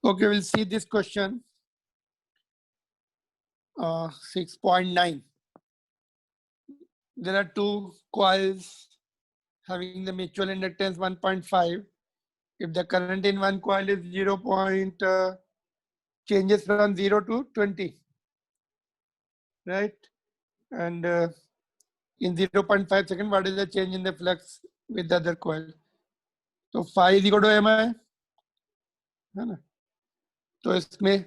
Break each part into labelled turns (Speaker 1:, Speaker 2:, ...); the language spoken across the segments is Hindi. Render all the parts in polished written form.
Speaker 1: Okay, we'll see this question. 6.9. There are two coils having the mutual inductance 1.5. If the current in one coil is changes from 0 to 20, right? And in 0.5 seconds, what is the change in the flux with the other coil? So phi is equal to mi, है ना? तो इसमें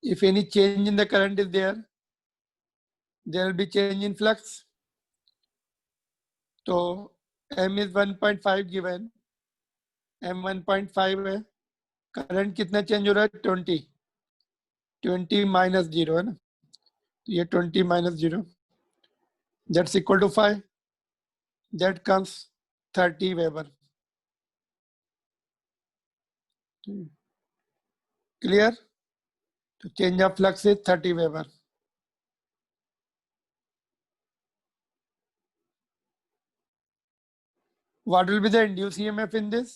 Speaker 1: if any change in the current is there will be change in flux. So m is 1.5 given, m 1.5 है, करंट कितना चेंज हो रहा है 20 माइनस 0 है ना, तो ये 20 minus 0 that's equal to 5, that comes 30 weber. Clear? तो change of flux is 30 weber. What will be the induced EMF in this?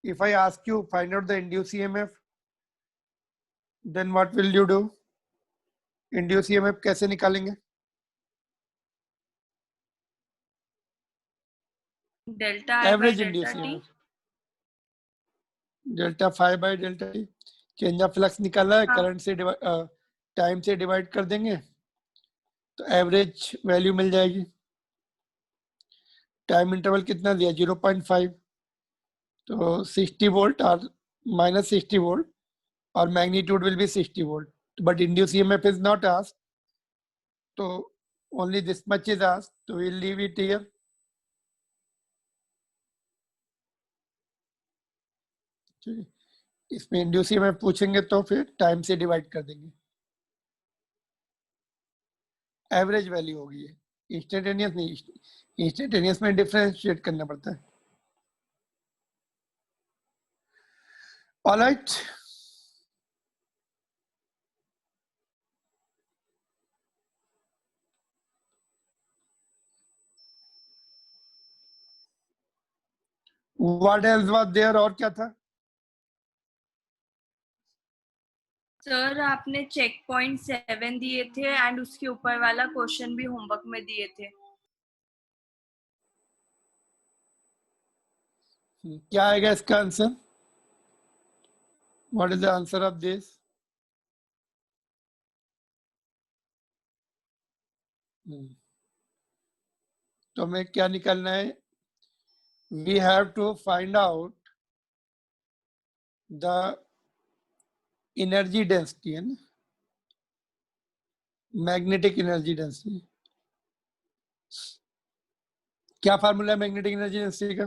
Speaker 1: If I ask you find out the induced EMF, then what will you do? Induced EMF कैसे निकालेंगे?
Speaker 2: Delta I
Speaker 1: Average
Speaker 2: by
Speaker 1: induced
Speaker 2: delta T.
Speaker 1: EMF. Delta phi by delta T. Change of flux निकाला है, करंट से टाइम से डिवाइड कर देंगे तो एवरेज वैल्यू मिल जाएगी. टाइम इंटरवल कितना दिया 0.5, तो 60 वोल्ट और minus 60 वोल्ट और magnitude will be 60 volt. But induce EMF is not asked, तो only this much is asked, so we'll leave it here. इसमें इंड्यूस ईएमएफ पूछेंगे तो फिर टाइम से डिवाइड कर देंगे. एवरेज वैल्यू होगी ये, इंस्टेंटेनियस नहीं. इंस्टेंटेनियस में डिफरेंशिएट करना पड़ता है. Alright, what else was there, और क्या था?
Speaker 2: सर आपने चेक पॉइंट 7 दिए थे एंड उसके ऊपर वाला क्वेश्चन भी होमवर्क में दिए थे.
Speaker 1: क्या आएगा इसका answer? What is the answer of this? तो हमें क्या निकालना है? We have to find out the energy density, है ना, मैग्नेटिक एनर्जी डेंसिटी. क्या फार्मूला है मैग्नेटिक एनर्जी डेंसिटी का?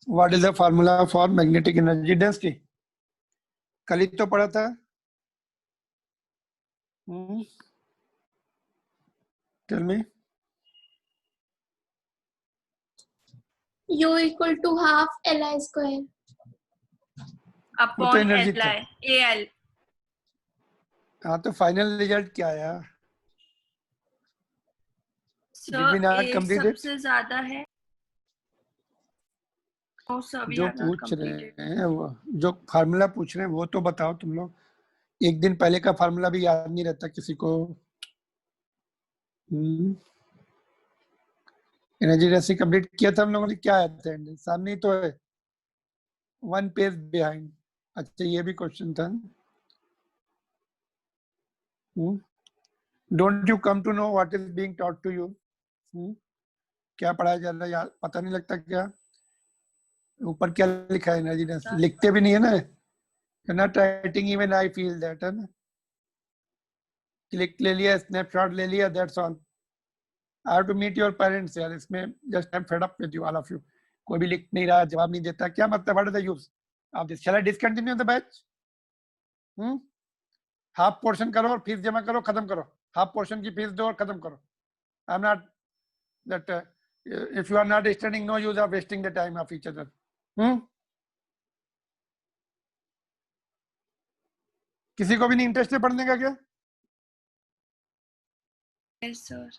Speaker 1: What is the formula for magnetic energy density? कल ही तो पढ़ा था. Tell me.
Speaker 3: U equal to half Li square.
Speaker 2: Upon
Speaker 1: energy था.
Speaker 2: Al.
Speaker 1: हाँ, तो फाइनल रिजल्ट क्या आया?
Speaker 2: सर सबसे ज्यादा है.
Speaker 1: जो पूछ रहे हैं, वो जो फार्मूला पूछ रहे हैं वो तो बताओ तुम लोग. एक दिन पहले का फार्मूला भी याद नहीं रहता किसी को. एनर्जी डेंसिटी कंप्लीट किया था हम लोगों ने. क्या आया था? सामने ही तो है, 1 पेज बिहाइंड. अच्छा, ये भी क्वेश्चन था. Don't you come to know what is being taught to you? क्या पढ़ाया जा रहा है यार, पता नहीं लगता क्या? ऊपर क्या लिखा है? एनर्जी डेंसिटी लिखते भी नहीं है ना. You're not writing, even I feel that, है ना. क्लिक ले लिया, स्नैपशॉट ले लिया, that's all. I have to meet your parents यार. इसमें just I'm fed up with you, all of you. कोई भी लिख नहीं रहा, जवाब नहीं देता, क्या मतलब? What is the use of this? Shall I discontinue the batch? Half portion करो और फीस जमा करो, खत्म करो. हाफ पोर्शन की फीस दो और खत्म करो. I'm not that if you are not studying, no use of wasting the time of each other. किसी को भी नहीं इंटरेस्ट है पढ़ने का क्या?
Speaker 2: Yes, sir.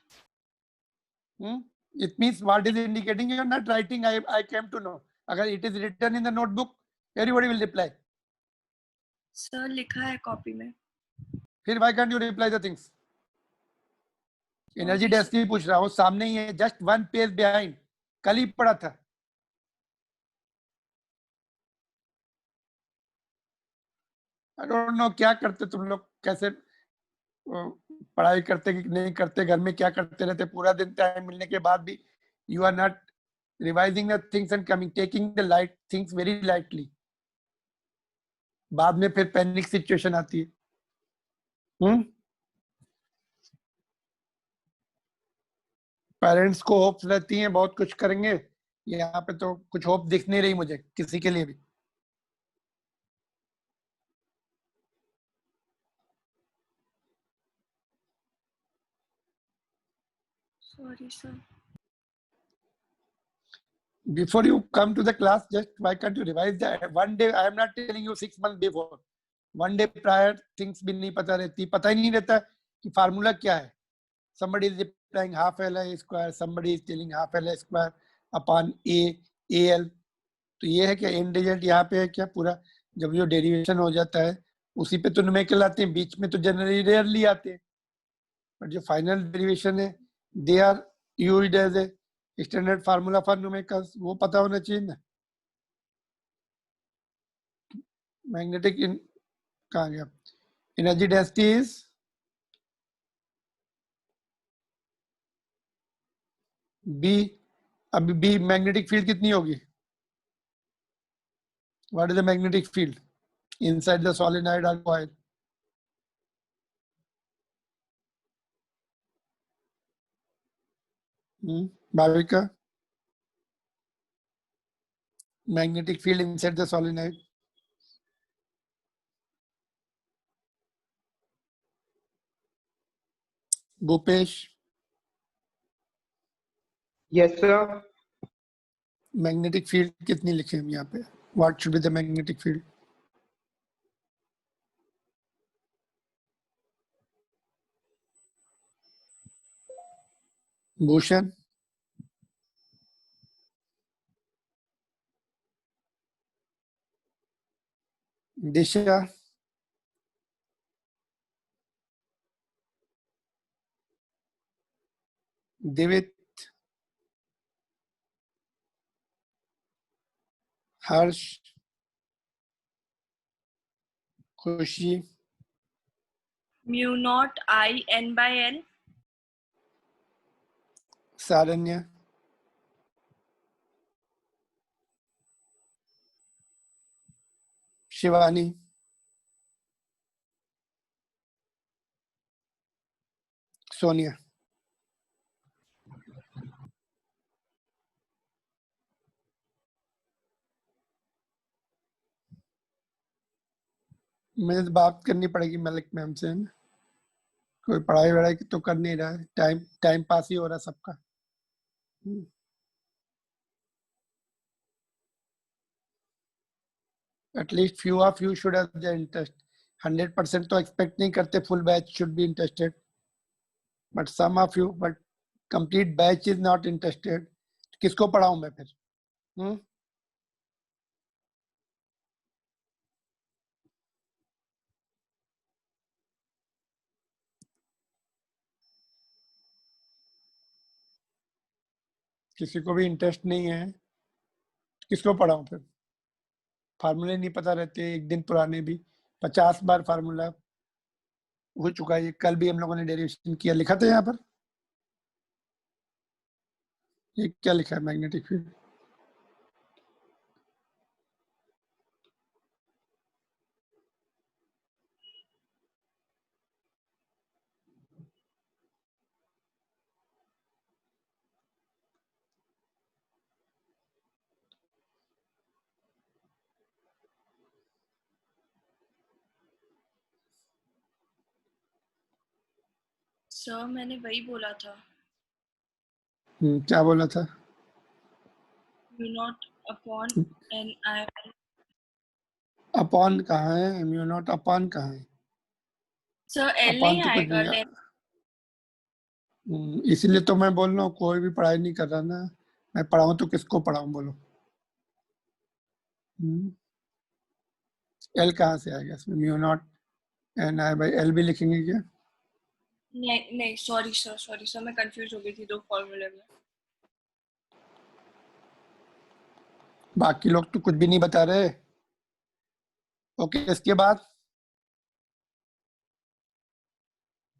Speaker 1: It means what is indicating you are not writing. I came to know. अगर it is written in the notebook, everybody will reply.
Speaker 2: Sir, लिखा है कॉपी में.
Speaker 1: फिर why can't you reply the things? Energy
Speaker 2: Sorry,
Speaker 1: density पूछ रहा हूँ, सामने ही है, जस्ट 1 पेज बिहाइंड, कल ही पढ़ा था. आई डोंट नो क्या करते तुम लोग, कैसे पढ़ाई करते कि नहीं करते, घर में क्या करते रहते पूरा दिन, टाइम मिलने के बाद भी you are not revising the things and coming taking the light things very lightly. बाद में फिर पैनिक सिचुएशन आती है. पेरेंट्स को होप्स रहती हैं बहुत कुछ करेंगे, यहाँ पे तो कुछ होप दिख नहीं रही मुझे किसी के लिए भी.
Speaker 2: Sorry, sir.
Speaker 1: Before you come to the class, just why can't you revise that? One day, I am not telling you 6 months before. One day prior, things भी नहीं पता रहती, पता ही नहीं रहता कि फार्मूला क्या है. Somebody is replying half Li square, somebody is telling half Li square upon Al. तो ये है कि एंड रिजल्ट यहाँ पे है क्या पूरा, जब जो डेरिवेशन हो जाता है उसी पे तो न्यूमेरिकल आते हैं, बीच में तो जनरली रेयरली आते हैं. बट जो फाइनल डेरिवेशन है, they are used as a standard formula for numericals, वो पता होना चाहिए ना. मैग्नेटिक इन कहाँ गया, एनर्जी डेंसिटी इज बी. अभी बी मैग्नेटिक फील्ड कितनी होगी, what is the magnetic field inside the solenoid और coil? Bhavika, magnetic field inside the solenoid? Bhupesh,
Speaker 4: Yes, sir.
Speaker 1: magnetic field कितनी लिखे हम यहाँ पे, what should be the magnetic field? Bhushan, Disha, Divit, Harsh, Khushi,
Speaker 2: Mu naught I N by L.
Speaker 1: Saranya, Shivani, Sonia. मुझे तो बात करनी पड़ेगी मलिक मैम से, कोई पढ़ाई वढ़ाई तो कर नहीं रहा है, टाइम पास ही हो रहा है सबका. At least few of you should have the interest. 100% तो expect नहीं करते full batch should be interested, but some of you, but complete batch is not interested. किसको पढ़ाऊं मैं फिर? किसी को भी इंटरेस्ट नहीं है, किसको पढ़ाऊं फिर? फार्मूले नहीं पता रहते, एक दिन पुराने भी 50 बार फार्मूला हो चुका है. कल भी हम लोगों ने डेरिवेशन किया, लिखा था यहाँ पर. ये क्या लिखा है, मैग्नेटिक फील्ड?
Speaker 2: सर मैंने वही बोला था.
Speaker 1: क्या बोला था?
Speaker 2: Mu naught upon N I.
Speaker 1: Upon कहाँ है, म्यू नॉट अपॉन कहाँ है?
Speaker 2: सर L
Speaker 1: अपॉन
Speaker 2: नहीं
Speaker 1: तो कुछ
Speaker 2: आएगा.
Speaker 1: नहीं. इसीलिए तो मैं बोल रहा हूँ कोई भी पढ़ाई नहीं कर रहा ना, मैं पढ़ाऊँ तो किसको पढ़ाऊँ बोलो। एल कहाँ से आएगा इसमें, mu not an I by L भी लिखेंगे क्या?
Speaker 2: नहीं नहीं, सॉरी सर, मैं कंफ्यूज हो गई थी दो फॉर्मूले में।
Speaker 1: बाकी लोग तो कुछ भी नहीं बता रहे। ओके, इसके बाद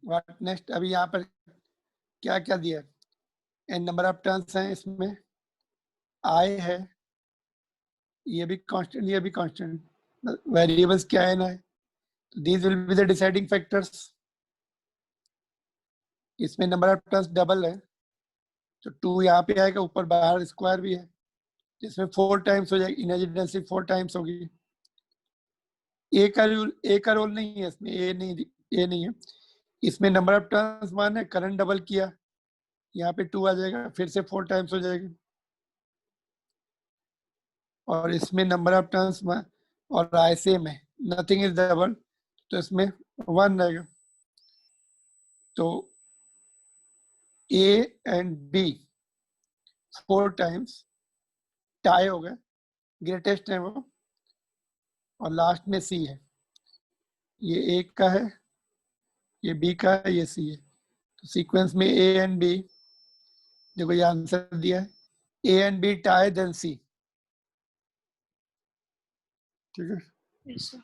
Speaker 1: व्हाट नेक्स्ट? अभी यहाँ पर क्या क्या दिया है? एन नंबर ऑफ टर्न्स हैं इसमें, आई है, ये भी कांस्टेंट, ये भी कांस्टेंट, वेरिएबल्स क्या है ना, these will be the deciding factors. इसमें नंबर ऑफ टर्न्स डबल है तो 2 यहाँ पे आएगा, ऊपर बाहर स्क्वायर भी है, इसमें 4 टाइम्स हो जाएगी, एनर्जी डेंसिटी 4 टाइम्स होगी। ए का रोल नहीं है इसमें, ए नहीं है इसमें। नंबर ऑफ टर्न्स मान है, करंट डबल किया, यहाँ पे 2 आ जाएगा, फिर से 4 टाइम्स हो जाएगी। और इसमें नंबर ऑफ टर्न्स और आई सेम है, नथिंग इज डबल, तो इसमें 1 रहेगा। तो A and B 4 times tie हो गए, ग्रेटेस्ट है वो, और लास्ट में सी है। ये ए का है, ये बी का है, ये सी है। तो सीक्वेंस में ए एंड बी, देखो ये आंसर दिया है, A and B tie then C. ठीक है,
Speaker 2: यस सर।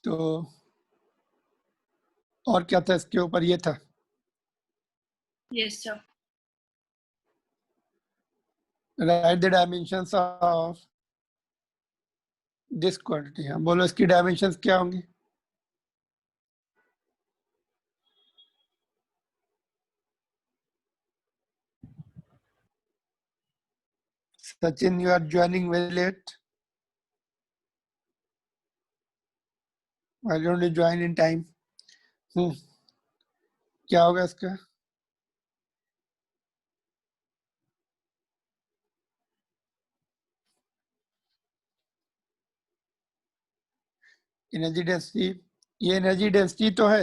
Speaker 1: तो और क्या था इसके ऊपर? ये था
Speaker 2: yes sir.
Speaker 1: Write the dimensions of this quantity. हाँ बोलो, इसकी डायमेंशंस क्या होंगी? Sachin, you are joining very late, why don't you join in time? क्या होगा इसका? एनर्जी डेंसिटी, ये एनर्जी डेंसिटी तो है,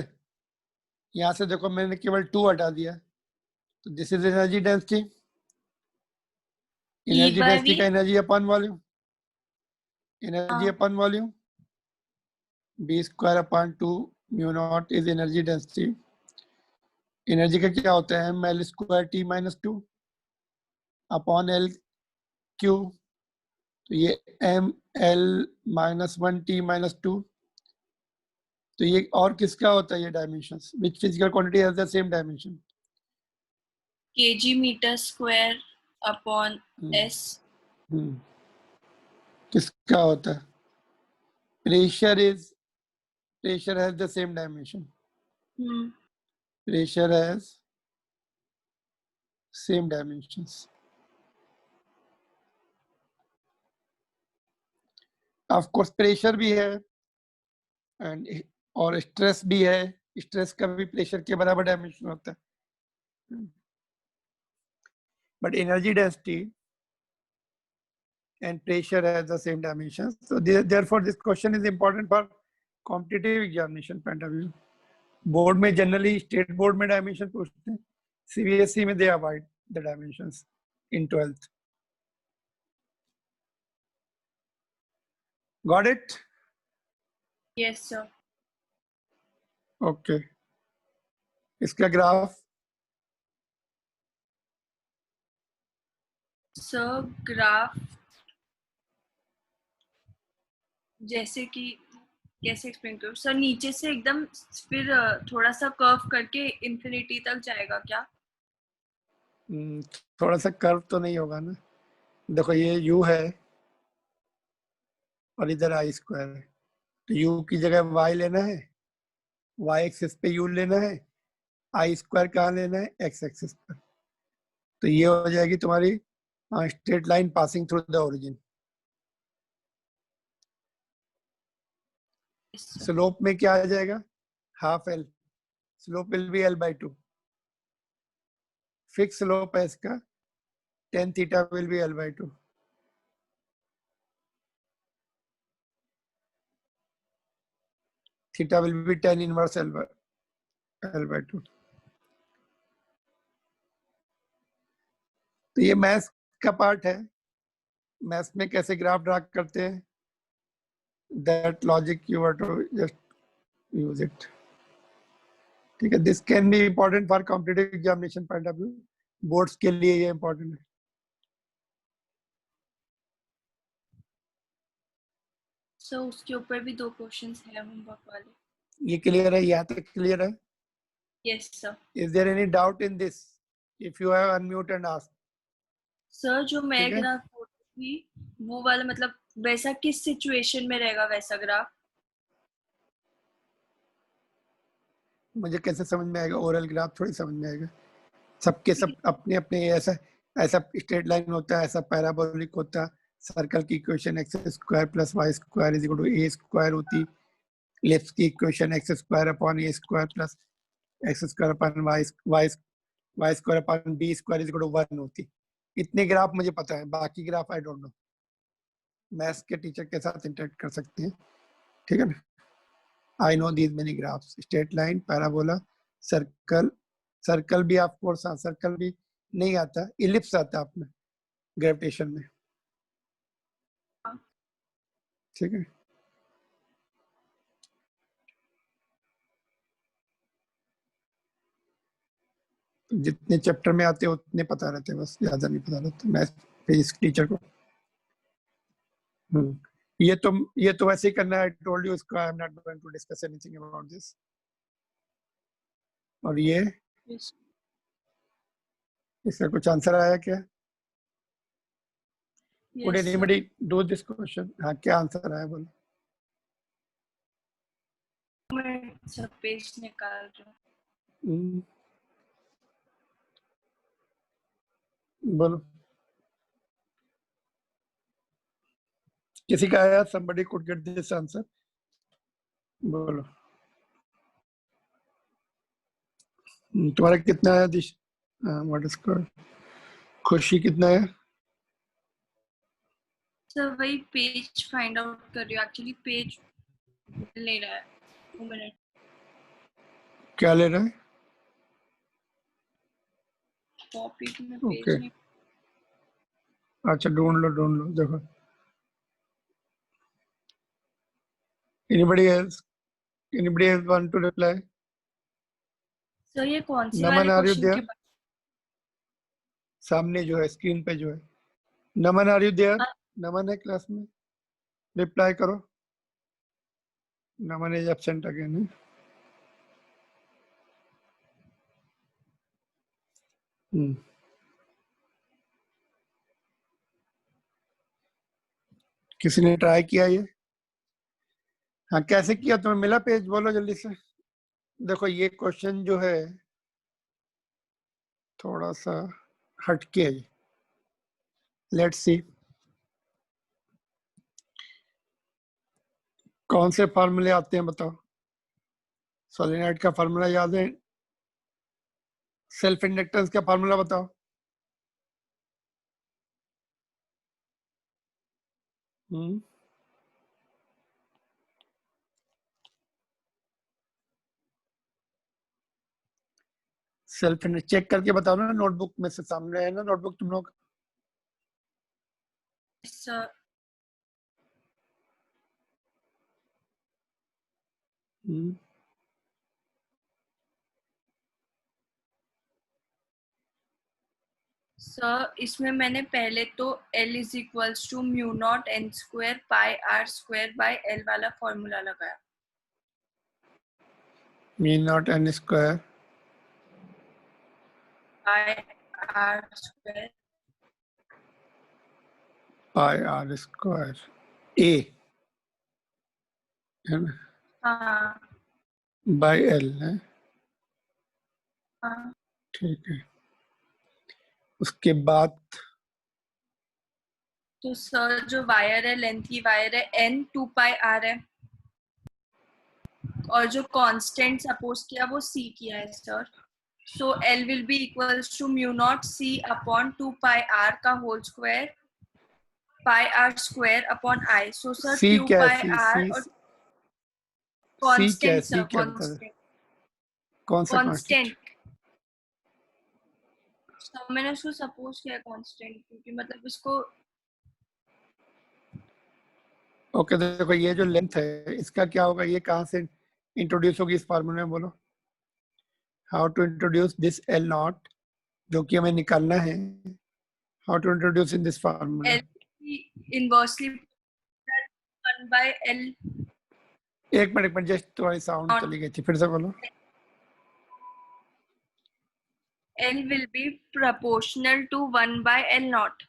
Speaker 1: यहाँ से देखो मैंने केवल 2 हटा दिया, तो this is energy density.
Speaker 2: E
Speaker 1: energy
Speaker 2: by
Speaker 1: density
Speaker 2: V.
Speaker 1: का energy upon volume, energy upon volume, B square upon 2 mu naught is energy density. Energy का क्या होता है, M L square T minus 2 upon L Q, तो ये M L minus 1 T minus 2। तो ये और किसका होता है ये dimensions? Which physical quantity has the same dimension?
Speaker 2: Kg metre square upon S.
Speaker 1: किसका होता है? Pressure has the same dimension, pressure has same dimensions. Of course pressure भी है एंड और स्ट्रेस भी है, स्ट्रेस का भी प्रेशर के बराबर डायमेंशन होता है। But energy density and pressure has the same dimensions, so therefore this question is important for competitive examination point of view. Board में जनरली, स्टेट बोर्ड में डायमेंशन पूछते हैं, सीबीएसई में दे avoid the dimensions in 12th. Got it?
Speaker 2: Yes sir.
Speaker 1: Okay. इसका ग्राफ
Speaker 2: सर ग्राफ जैसे कि कैसे एक्सप्लेन करूं सर, नीचे से एकदम फिर थोड़ा सा कर्व करके इंफिनिटी तक जाएगा क्या?
Speaker 1: थोड़ा सा कर्व तो नहीं होगा ना, देखो ये u है और इधर आई स्क्वायर है, तो u की जगह y लेना है, y एक्सिस पे u लेना है, आई स्क्वायर कहाँ लेना है, x एक्सिस पर। तो ये हो जाएगी तुम्हारी straight line passing through the origin. Slope में क्या आ जाएगा, half L, slope will be l/2, fix slope है इसका, tan theta will be l/2। Theta will be tan inverse l/2। तो ये मैथ्स का पार्ट है। मैथ्स में कैसे ग्राफ ड्रा करते हैं, that logic you have to just use it. ठीक है, this can be important for competitive examination point of view, boards के लिए ये इम्पोर्टेंट है।
Speaker 2: सर उसके ऊपर भी 2 क्वेश्चंस है होमवर्क वाले।
Speaker 1: ये क्लियर है, यहाँ तक क्लियर है?
Speaker 2: Yes sir.
Speaker 1: Is there any doubt in this? If you have unmute and ask.
Speaker 2: Sir जो मैं
Speaker 1: ठीक है।
Speaker 2: ग्राफ फोटो थी वो वाला मतलब वैसा किस सिचुएशन में रहेगा वैसा ग्राफ?
Speaker 1: मुझे कैसे समझ में आएगा? ओरल ग्राफ थोड़ी समझ में आएगा। सबके सब अपने अपने ऐसा ऐसा स्ट्रेट लाइन होता है, ऐसा पैराबोलिक होता है। सर्कल की equation x square plus y square is equal to a square होती। लिप्स की equation x square upon a square plus x square upon y square upon b square is equal to 1 होती। इतने ग्राफ मुझे पता है, बाकी graph I don't know. Maths के टीचर के साथ इंटरेक्ट कर सकते हैं, ठीक है ना। I know these many graphs, straight line, parabola, circle, circle भी ऑफ कोर्स, सर्कल भी नहीं आता, इलिप्स आता है अपने ग्रेविटेशन में। ठीक है, जितने चैप्टर में आते हैं उतने पता रहते हैं, बस ज्यादा नहीं पता रहता मैथ फिजिक्स टीचर को। ये तो वैसे ही करना है। आई टोल्ड यू इसका, I am not going to discuss anything about this. और ये
Speaker 2: Yes.
Speaker 1: इसका कुछ आंसर आया क्या? Would
Speaker 2: Yes, sir.
Speaker 1: anybody do this question? हाँ, क्या आंसर आया बोलो?
Speaker 2: मैं सब पेज निकाल रही हूँ।
Speaker 1: बोलो, किसी का आया? somebody could get this answer? बोलो। तुम्हारा कितना आया दिश? What is called? खुशी कितना है?
Speaker 2: सर वही पेज फाइंड आउट कर रही हूँ, एक्चुअली पेज मिल नहीं रहा है। 2 मिनट।
Speaker 1: क्या ले रहा है?
Speaker 2: कॉपी में
Speaker 1: Okay.
Speaker 2: पेज नहीं।
Speaker 1: अच्छा, ढूंढ लो देखो। anybody else want to reply?
Speaker 2: Sir ये कौन से
Speaker 1: नमन,
Speaker 2: वाले
Speaker 1: are you
Speaker 2: क्वेश्चन के
Speaker 1: there? सामने जो है, स्क्रीन पे जो है, नमन आर यू देयर? नमन है क्लास में? रिप्लाई करो। नमन इज एब्सेंट अगेन। किसी ने ट्राई किया ये? हाँ, कैसे किया तुम्हें? मिला पेज? बोलो जल्दी से। देखो ये क्वेश्चन जो है थोड़ा सा हटके है। लेट्स सी, कौन से फार्मूले आते हैं बताओ। सोलेनॉइड का फार्मूला याद है? सेल्फ इंडक्टेंस का फार्मूला बताओ। सेल्फ चेक करके बताओ ना, नोटबुक में से सामने है ना नोटबुक तुम लोग?
Speaker 2: सर सर इसमें मैंने पहले तो L is equals to mu naught n square pi r square by L वाला फॉर्मूला लगाया।
Speaker 1: Mu naught N square
Speaker 2: pi r square
Speaker 1: pi R square A है ना,
Speaker 2: हाँ
Speaker 1: बाय एल है।
Speaker 2: हाँ।
Speaker 1: ठीक है, उसके बाद
Speaker 2: तो सर जो वायर है, लेंथ की वायर है n 2 पाई r है, और जो कांस्टेंट सपोज किया वो c किया है sir. So L will be equals to mu naught c upon 2 pi r का whole square pi r square upon i। So sir
Speaker 1: C
Speaker 2: 2
Speaker 1: क्या है?
Speaker 2: पाई r और
Speaker 1: सी क्या है?
Speaker 2: कांस्टेंट
Speaker 1: सी
Speaker 2: सर,
Speaker 1: क्या बता रहे?
Speaker 2: कांस्टेंट
Speaker 1: कौन सा कांस्टेंट?
Speaker 2: कांस्टेंट तो मैंने उसको सपोज किया कांस्टेंट, क्योंकि मतलब इसको
Speaker 1: ओके देखो ये जो लेंथ है इसका क्या होगा, ये कहाँ से इंट्रोड्यूस होगी इस फार्मूले में, बोलो how to introduce this L naught जो कि हमें निकालना है, how to introduce in this formula.
Speaker 2: L inversely 1/L
Speaker 1: एक मिनट जस्ट तुम्हारी साउंड
Speaker 2: Not-
Speaker 1: चली गई थी, फिर से बोलो।
Speaker 2: L will be proportional to 1/L naught.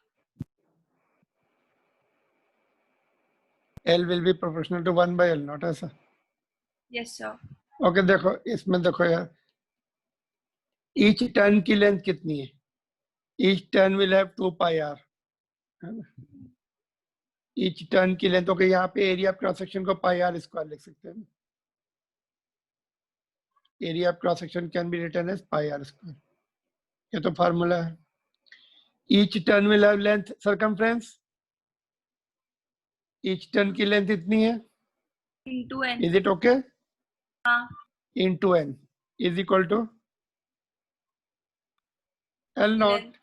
Speaker 1: L will be proportional to 1/L not, ऐसा।
Speaker 2: Yes sir.
Speaker 1: ओके देखो इसमें देखो यार, ईच टर्न की लेंथ कितनी है, each turn will have 2 pi r, है ना। ईच टर्न की लेंथ, ओके यहाँ पे एरिया ऑफ क्रॉस सेक्शन को पाई आर स्क्वायर लिख सकते हैं। Area of cross section can be written as pi R square, ये तो फार्मूला है। Each turn will have length circumference, each turn की लेंथ इतनी है,
Speaker 2: Into N.
Speaker 1: Is it okay,
Speaker 2: हाँ
Speaker 1: into N is equal to L naught,
Speaker 2: length.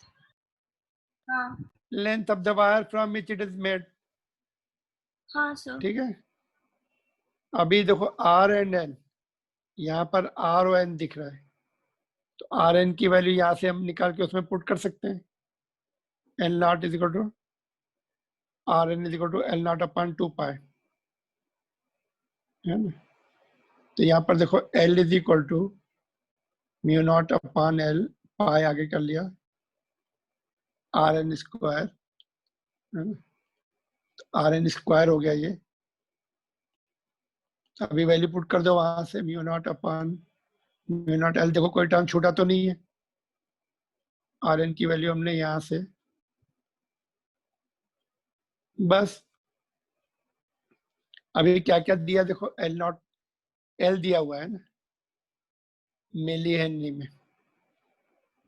Speaker 2: हाँ
Speaker 1: length of the wire from which it is made.
Speaker 2: हाँ सर.
Speaker 1: ठीक है, अभी देखो आर एंड एन, यहाँ पर आर और एन दिख रहा है, तो आर एन की वैल्यू यहाँ से हम निकाल के उसमें पुट कर सकते हैं। L naught is equal to R N is equal to L naught upon 2 pi, है ना। तो यहाँ पर देखो L is equal to mu naught upon L, pi आगे कर लिया, आर एन स्क्वायर, है ना। आर एन स्क्वायर हो गया ये, अभी वैल्यू पुट कर दो वहां से, mu naught upon mu naught L, देखो कोई टर्म छूटा तो नहीं है, आर एन की वैल्यू हमने यहाँ से बस। अभी क्या क्या दिया देखो, एल नॉट, एल दिया हुआ है ना मिली हेनरी में,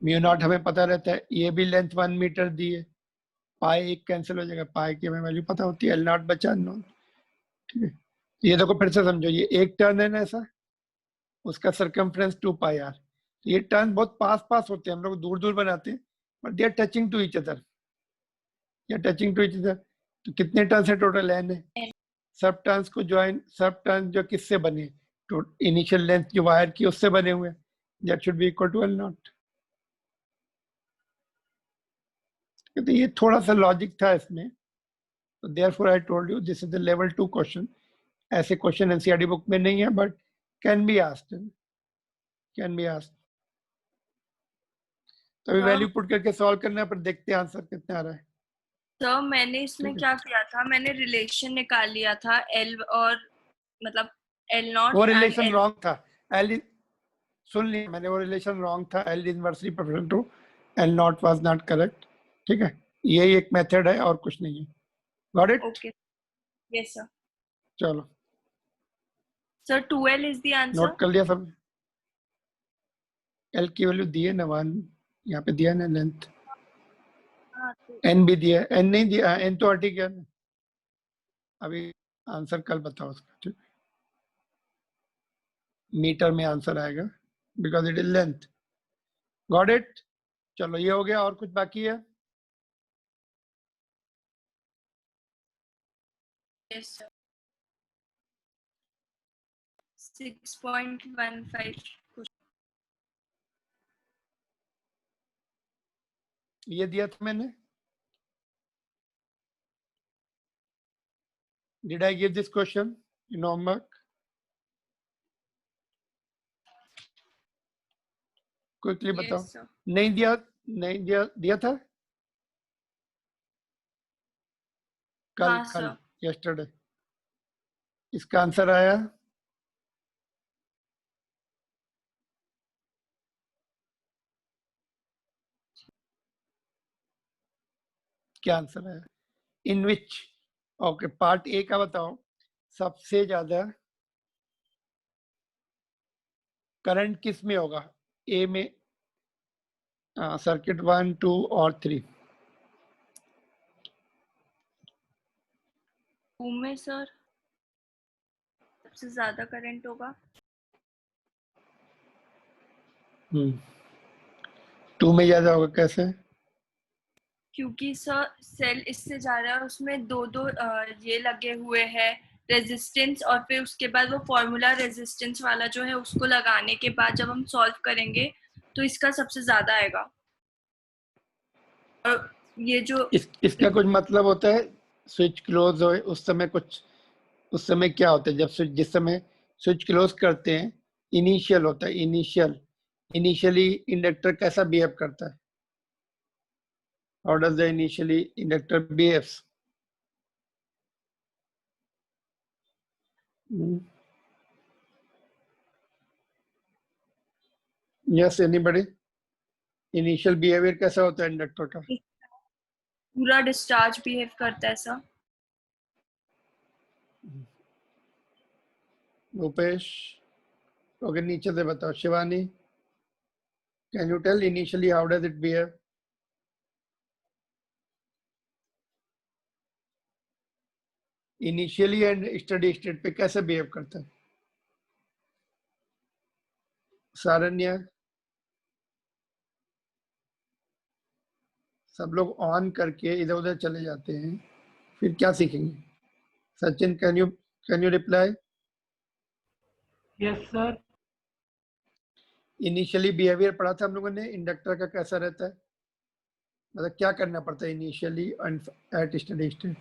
Speaker 1: म्यू नॉट हमें पता रहता है, ये भी लेंथ 1 मीटर दी है, पाई एक कैंसिल हो जाएगा, पाई की हमें वैल्यू पता होती है, एल नॉट बचा नॉट। ठीक है, ये देखो फिर से समझो, ये एक टर्न है ना ऐसा, उसका सरकमफ्रेंस 2 पाई आर, ये टर्न बहुत पास पास होते हैं, हम लोग दूर दूर बनाते हैं, but they are touching to each other, या टचिंग टू ईच अदर। तो कितने टर्न है टोटल, एन है। सब टर्न्स को ज्वाइन, सब टर्न जो किससे बने, तो इनिशियल लेंथ जो वायर की उससे बने हुए, that should be equal to L naught. तो ये थोड़ा सा लॉजिक था इसमें, तो therefore I told you this is the level 2 question. ऐसे क्वेश्चन एनसीईआरटी बुक में नहीं है, but can be asked, can be asked. तो अभी वैल्यू पुट करके सॉल्व करना है, पर देखते हैं आंसर कितना आ रहा है।
Speaker 2: सर मैंने इसमें क्या किया था, मैंने रिलेशन निकाल लिया था एल और मतलब एल नॉट
Speaker 1: वो
Speaker 2: एंड
Speaker 1: रिलेशन
Speaker 2: एल.
Speaker 1: रॉन्ग था, एल सुन लिया मैंने, वो रिलेशन रॉन्ग था, L inversely proportional to L naught was not correct. ठीक है, यही एक मेथड है और कुछ नहीं है। Got it.
Speaker 2: Okay. Yes sir.
Speaker 1: चलो
Speaker 2: sir 2L is the answer.
Speaker 1: Note कर लिया सब, एल की वैल्यू दी है ना 1, यहाँ पे दिया ना लेंथ,
Speaker 2: हाँ तो
Speaker 1: एन भी दिया, एन नहीं दिया, एन तो हटी गया ना। अभी आंसर कल बताओ उसका, ठीक, मीटर में आंसर आएगा, because it is length. Got it. चलो ये हो गया, और कुछ बाकी है।
Speaker 2: Yes sir. 6.15.
Speaker 1: ये दिया था मैंने, did I give this question in homework? Quickly बताओ।
Speaker 2: Yes sir.
Speaker 1: नहीं दिया, नहीं दिया, दिया था कल,
Speaker 2: हाँ
Speaker 1: कल
Speaker 2: सर.
Speaker 1: यस्टरडे। इसका आंसर आया क्या, आंसर आया इन विच, ओके पार्ट ए का बताओ, सबसे ज्यादा करंट किस में होगा, ए में, सर्किट 1 2 और 3।
Speaker 2: टू में सर सबसे ज्यादा करंट होगा.
Speaker 1: 2 2 में ज्यादा होगा कैसे?
Speaker 2: क्योंकि सर सेल इससे जा रहा है, उसमें दो दो ये लगे हुए हैं रेजिस्टेंस, और फिर उसके बाद वो फॉर्मूला रेजिस्टेंस वाला जो है उसको लगाने के बाद जब हम सॉल्व करेंगे तो इसका सबसे ज्यादा आएगा। और ये जो
Speaker 1: इसका कुछ मतलब होता है स्विच क्लोज हो उस समय कुछ, उस समय क्या होता है जब स्विच, जिस समय स्विच क्लोज करते हैं इनिशियल होता है, इनिशियली इंडक्टर कैसा बिहेव करता है? How does the initially inductor behaves? Yes anybody? Initial behaviour कैसा होता है इंडक्टर का?
Speaker 2: पूरा डिस्चार्ज बिहेव करता है सर।
Speaker 1: रूपेश, ओके नीचे से बताओ। Shivani, can you tell initially how does it behave? Initially and steady state पे कैसे बिहेव करता है? सारण्य, सब लोग ऑन करके इधर उधर चले जाते हैं, फिर क्या सीखेंगे? Sachin, can you reply?
Speaker 4: Yes sir.
Speaker 1: Initially behaviour पढ़ा था हम लोगों ने, इंडक्टर का कैसा रहता है, मतलब क्या करना पड़ता है initially and at steady state?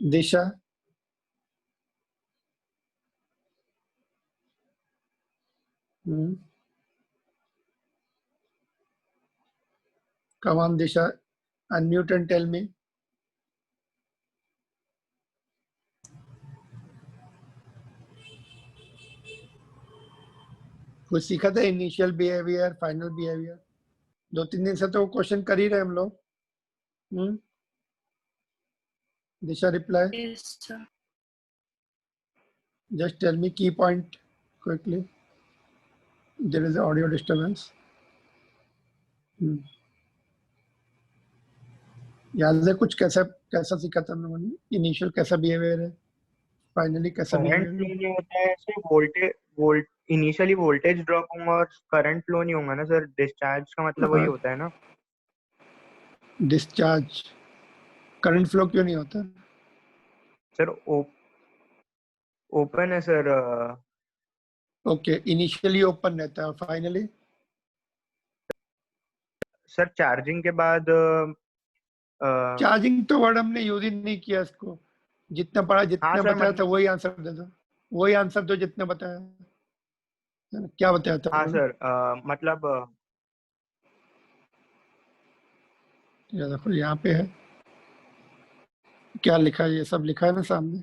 Speaker 1: Disha, come on Disha, unmute and tell me. कुछ सीखा था इनिशियल बिहेवियर, फाइनल बिहेवियर? 2-3 दिन से तो क्वेश्चन कर ही रहे हम लोग। दिशा reply,
Speaker 2: Yes, sir.
Speaker 1: just tell me key point quickly. There is audio disturbance. याद है कुछ कैसा कैसा सीखा था हम लोगों ने? इनिशियल कैसा बिहेवियर है, फाइनली कैसा
Speaker 5: करंट
Speaker 1: बिहेवियर
Speaker 5: फ्लो
Speaker 1: है?
Speaker 5: नहीं होता है सर, इनिशियली वोल्टेज ड्रॉप होगा और करंट फ्लो नहीं होगा ना सर। डिस्चार्ज का मतलब वही होता है ना
Speaker 1: डिस्चार्ज, करंट फ्लो क्यों नहीं होता?
Speaker 5: सर। ओपन है सर।
Speaker 1: ओके, इनिशियली ओपन रहता है, फाइनली
Speaker 5: सर चार्जिंग के बाद
Speaker 1: चार्जिंग तो वर्ड हमने यूज ही नहीं किया इसको। जितना पढ़ा,
Speaker 5: हाँ
Speaker 1: जितना
Speaker 5: सर,
Speaker 1: बताया था
Speaker 5: मतलब
Speaker 1: वही आंसर दे दो, वही आंसर दो जितना बताया है ना? क्या बताया था
Speaker 5: हाँ
Speaker 1: वो?
Speaker 5: सर, मतलब
Speaker 1: ये देखो यहाँ पे है, क्या लिखा है, ये सब लिखा है ना सामने।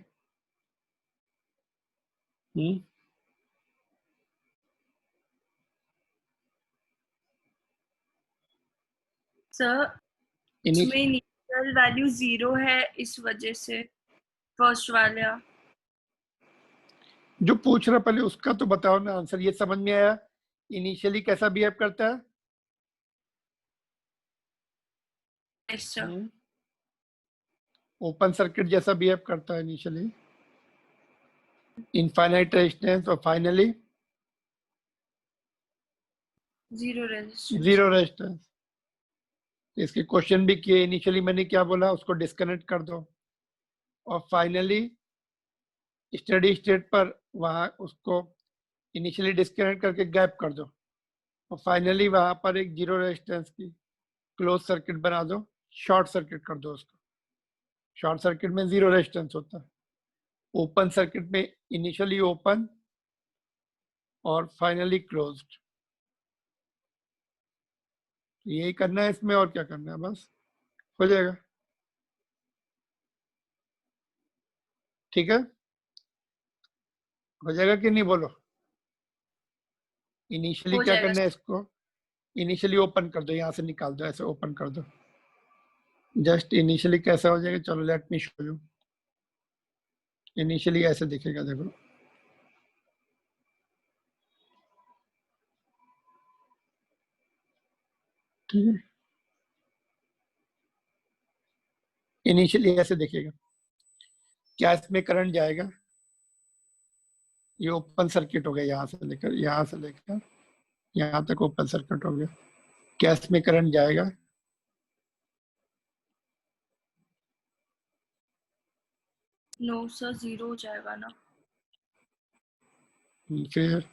Speaker 2: सर इसमें इनिशियल वैल्यू 0 है, इस वजह से फर्स्ट वाला।
Speaker 1: जो पूछ रहा पहले उसका तो बताओ ना आंसर, ये समझ में आया इनिशियली कैसा बिहेव करता है?
Speaker 2: Yes, sir.
Speaker 1: ओपन सर्किट जैसा बिहेव करता है इनिशियली, इनफाइनाइट रेजिस्टेंस, और finally
Speaker 2: Zero resistance.
Speaker 1: Zero resistance. इसके क्वेश्चन भी किए, इनिशियली मैंने क्या बोला, उसको डिस्कनेक्ट कर दो, और फाइनली स्टडी स्टेट पर वहां उसको इनिशियली डिस्कनेक्ट करके गैप कर दो, और फाइनली वहां पर एक जीरो रेजिस्टेंस की क्लोज सर्किट बना दो, शॉर्ट सर्किट कर दो उसको। शॉर्ट सर्किट में जीरो रेजिस्टेंस होता है, ओपन सर्किट में इनिशियली ओपन और फाइनली क्लोज्ड। यही करना है इसमें, और क्या करना है, बस हो जाएगा। ठीक है, हो जाएगा कि नहीं बोलो? इनिशियली
Speaker 2: हो
Speaker 1: क्या
Speaker 2: जाएगा
Speaker 1: करना है इसको, इनिशियली ओपन कर दो, यहाँ से निकाल दो, ऐसे ओपन कर दो। जस्ट इनिशियली कैसा हो जाएगा, चलो let me show you. Initially ऐसे दिखेगा, देखो। ठीक है, इनिशियली ऐसे दिखेगा। क्या इसमें करंट जाएगा? ये ओपन सर्किट हो गया, यहाँ से लेकर यहाँ तक ओपन सर्किट हो गया। क्या इसमें करंट जाएगा?
Speaker 2: नो सर, 0 हो जाएगा ना।
Speaker 1: फिर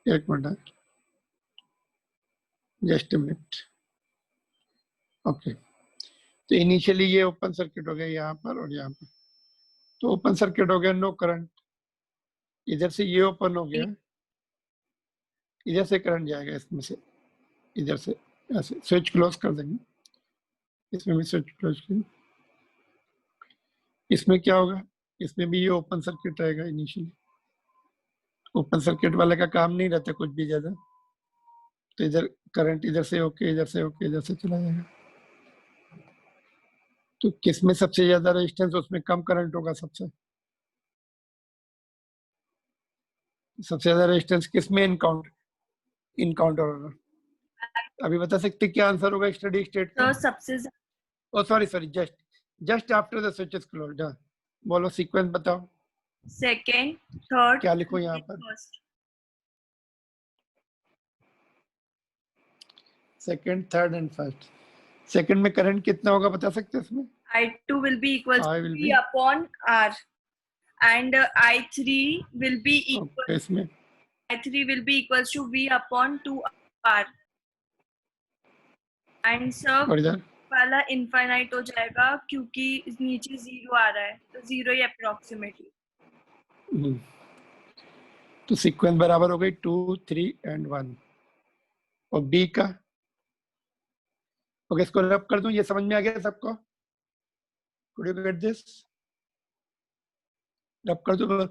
Speaker 1: एक मिनट, जस्ट मिनट। ओके, तो इनिशियली ये ओपन सर्किट हो गया यहाँ पर और यहाँ पर, तो ओपन सर्किट हो गया, नो करंट। इधर से ये ओपन हो गया, इधर से करंट जाएगा इसमें से, इधर से ऐसे स्विच क्लोज कर देंगे, इसमें भी स्विच क्लोज करेंगे। इसमें क्या होगा? इसमें भी ये ओपन सर्किट रहेगा इनिशियली। ओपन सर्किट वाले का काम नहीं रहता कुछ भी ज्यादा, तो इधर करंट इधर से होके इधर से होके इधर से चला जाएगा। तो किसमें सबसे ज्यादा रेजिस्टेंस, उसमें कम करंट होगा। सबसे ज्यादा रेजिस्टेंस किसमें इनकाउंटर होगा? अभी बता सकते क्या आंसर होगा स्टडी स्टेट का?
Speaker 2: सर सबसे
Speaker 1: oh sorry, just after the switch is closed. बोलो सीक्वेंस बताओ,
Speaker 2: सेकेंड, थर्ड,
Speaker 1: क्या लिखो यहाँ पर?
Speaker 2: First.
Speaker 1: Second, third and first. Second में करंट कितना होगा बता सकते हैं इसमें?
Speaker 2: I2 will be equals
Speaker 1: I
Speaker 2: to
Speaker 1: will
Speaker 2: V
Speaker 1: be-
Speaker 2: upon R, and I3 will be equal
Speaker 1: Okay, इसमें
Speaker 2: I3 will be equals to V upon 2R, and sir
Speaker 1: और इधर
Speaker 2: वाला इनफाइनाइट हो जाएगा क्योंकि नीचे 0 आ रहा है, तो 0 ही अप्रोक्सीमेटली।
Speaker 1: हम्म, तो सीक्वेंस बराबर हो गई 2, 3 एंड 1। और बी का ओके, इसको रब कर दूं, ये समझ में आ गया सबको? Could you get this? रब कर दो,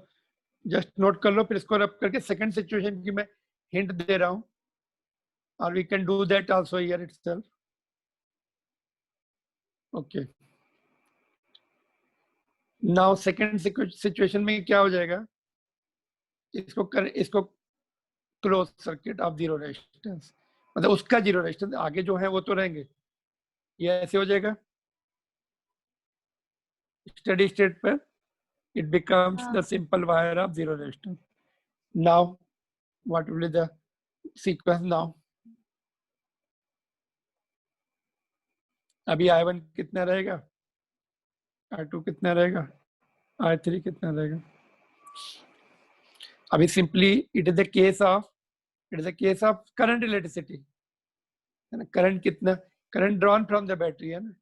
Speaker 1: जस्ट नोट कर लो, फिर इसको रब करके सेकंड सिचुएशन की मैं हिंट दे रहा हूं, और we can do that also here itself. Okay, now second situation में क्या हो जाएगा? इसको close circuit of zero resistance, मतलब उसका जीरो रेजिस्टेंस, आगे जो है वो तो रहेंगे। ये ऐसे हो जाएगा स्टेडी स्टेट पर, it becomes the simple wire of zero resistance. Now what will be the sequence now? अभी I1 कितना रहेगा, I2 कितना रहेगा, I3 कितना रहेगा? अभी simply it is the case of current electricity, है ना? करंट कितना, current drawn from the battery, है ना?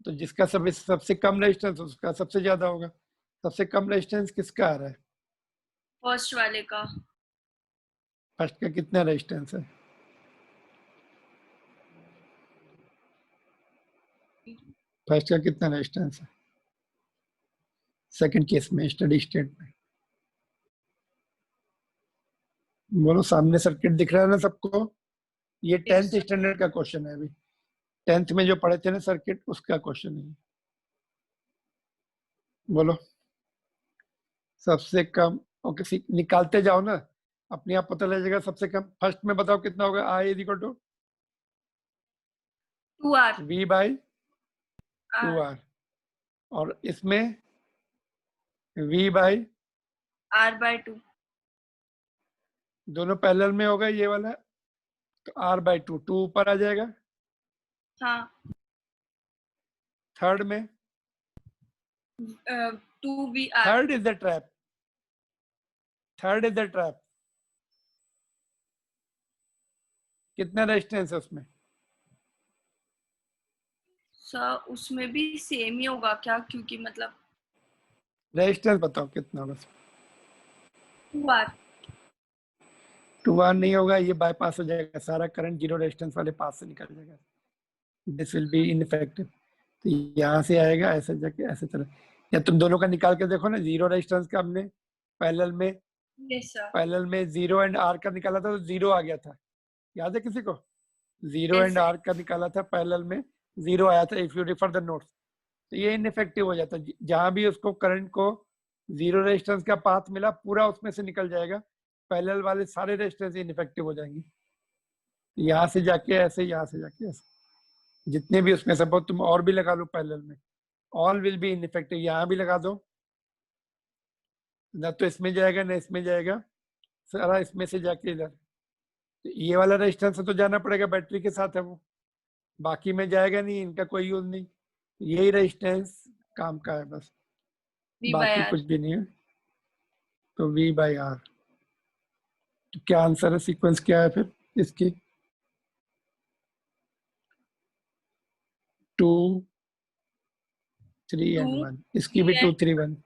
Speaker 1: तो जिसका सबसे कम रेजिस्टेंस उसका सबसे ज्यादा होगा। सबसे कम रेजिस्टेंस किसका आ रहा है?
Speaker 2: फर्स्ट वाले का।
Speaker 1: फर्स्ट का कितना रेजिस्टेंस है? फर्स्ट का कितना रेजिस्टेंस है सेकंड केस में, स्टडी स्टेट में? बोलो, सामने सर्किट दिख रहा है ना सबको? ये 10th स्टैंडर्ड का क्वेश्चन है, अभी 10th में जो पढ़े थे ना सर्किट, उसका क्वेश्चन है। बोलो सबसे कम। ओके, निकालते जाओ ना, अपने आप पता लग जाएगा सबसे कम। फर्स्ट में बताओ कितना होगा? I is equal to
Speaker 2: 2R
Speaker 1: V by 2R, और इसमें V बाई
Speaker 2: R/2।
Speaker 1: दोनों पैरेलल में होगा ये वाला, तो R/2, 2 ऊपर आ जाएगा।
Speaker 2: हाँ,
Speaker 1: थर्ड में
Speaker 2: 2VR।
Speaker 1: Third is the trap, third is the trap. कितना रेजिस्टेंस है उसमें?
Speaker 2: सर उसमें भी सेम ही होगा क्या, क्योंकि मतलब
Speaker 1: रेजिस्टेंस बताओ कितना होगा?
Speaker 2: 2R।
Speaker 1: 2R नहीं होगा, ये बाईपास हो जाएगा, सारा करंट जीरो रेजिस्टेंस वाले पास से निकल जाएगा, दिस विल बी इनइफेक्टिव। तो यहाँ से आएगा ऐसे जाके ऐसे चला, या तुम दोनों का निकाल के देखो ना। जीरो रेजिस्टेंस का हमने पैरेलल में
Speaker 2: यस सर।
Speaker 1: 0 एंड R का निकाला था, तो 0 आ गया था, याद है किसी को? 0
Speaker 2: Yes,
Speaker 1: एंड
Speaker 2: sir.
Speaker 1: R का निकाला था, पैरेलल में 0 आया था, if you refer the notes. तो ये इनइफेक्टिव हो जाता है, जहां भी उसको करंट को जीरो रेजिस्टेंस का पाथ मिला, पूरा उसमें से निकल जाएगा, पैरेलल वाले सारे रेजिस्टेंस इनइफेक्टिव हो जाएंगे। यहाँ से जाके ऐसे, यहाँ से जाके ऐसे, जितने भी उसमें सपोज तुम और भी लगा लो पैरेलल में, ऑल विल बी इनइफेक्टिव। यहाँ भी लगा दो, ना तो इसमें जाएगा ना इसमें जाएगा, सारा इसमें से जाके इधर। तो ये वाला रेजिस्टेंस तो जाना पड़ेगा, बैटरी के साथ है वो, बाकी में जाएगा नहीं, इनका कोई यूज नहीं। यही रेजिस्टेंस काम का है बस,
Speaker 2: V by
Speaker 1: बाकी
Speaker 2: R.
Speaker 1: कुछ भी नहीं है। तो V/R। तो क्या आंसर है, सीक्वेंस क्या है फिर इसकी? 2 3 and 1। इसकी भी 2 3 1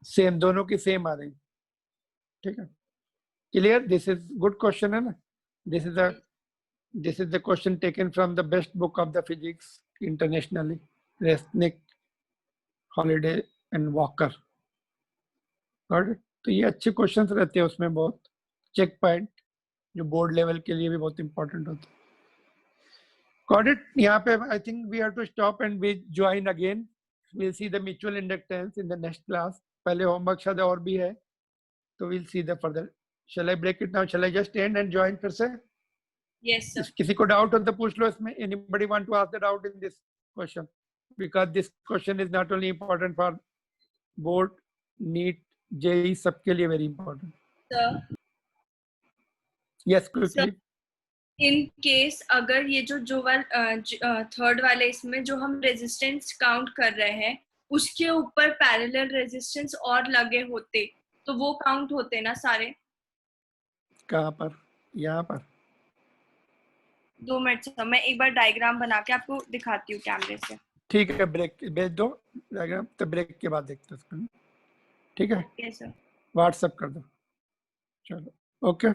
Speaker 1: सेम, दोनों की सेम आ रही। ठीक है, clear? This is good question है ना। This is the question taken from the best book of the physics internationally, Resnick, holiday and walker. तो ये अच्छे क्वेश्चंस रहते हैं उसमें, बहुत चेक पॉइंट जो बोर्ड लेवल के लिए भी बहुत इंपॉर्टेंट होता है। Got it? यहाँ पे I think we have to stop and we join again. We'll see the mutual inductance in the next class. पहले homework शायद और भी है, तो we'll see the further. Shall I break it now? Shall I just end and join फिर से?
Speaker 2: Yes, sir.
Speaker 1: किसी को डाउट हो तो पूछ लो इसमें. Anybody want to ask the doubt in this question? Because this question is not only important for board, NEET, JEE, सबके लिए very important.
Speaker 2: Sir,
Speaker 1: Yes, quickly.
Speaker 2: in case अगर ये जो थर्ड वाले इसमें जो हम रेजिस्टेंस काउंट कर रहे हैं उसके ऊपर पैरेलल रेजिस्टेंस और लगे होते तो वो काउंट होते ना सारे?
Speaker 1: कहाँ पर? यहाँ पर.
Speaker 2: 2 मिनट सर, मैं एक बार डायग्राम बना के आपको दिखाती हूँ कैमरे से.
Speaker 1: ठीक है, ब्रेक भेज दो डायग्राम, तो ब्रेक के बाद देखते हैं उसको. ठीक है,
Speaker 2: यस सर.
Speaker 1: व्हाट्सएप कर दो. चलो, ओके.